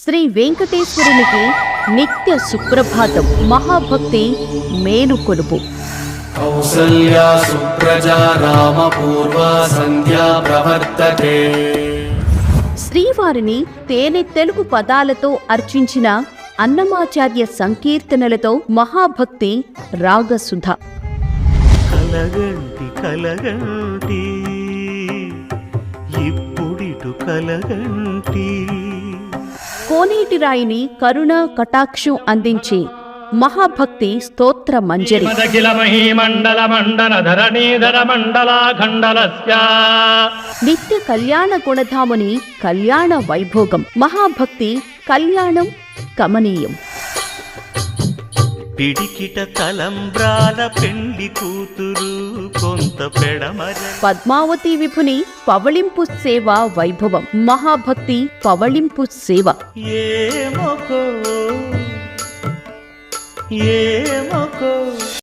శ్రీ వెంకటేశ్వరునికి నిత్య సుప్రభాతం. మహాభక్తి మేలుకొలుపు. కౌసల్యా సుప్రజా రామ పూర్వా సంధ్యా ప్రవర్తతే. శ్రీవారిని తేనె తెలుగు పదాలతో అర్చించిన అన్నమాచార్య సంకీర్తనలతో మహాభక్తి రాగసుధ. కలగంటి కలగంటి ఇప్పుడిటు కలగంటి. కోనేటి రాయిని కరుణ కటాక్షం అందించే మహాభక్తి స్తోత్ర మంజరి. నిత్య కళ్యాణ గుణధాముని కళ్యాణ వైభోగం. మహాభక్తి కళ్యాణం కమనీయం. పిడికిట తలంబ్రాల పెండి కూతురు కొంత పెడమర. పద్మావతి విభుని పవళింపు సేవ వైభవం. మహాభక్తి పవళింపు సేవ. ఏమొకో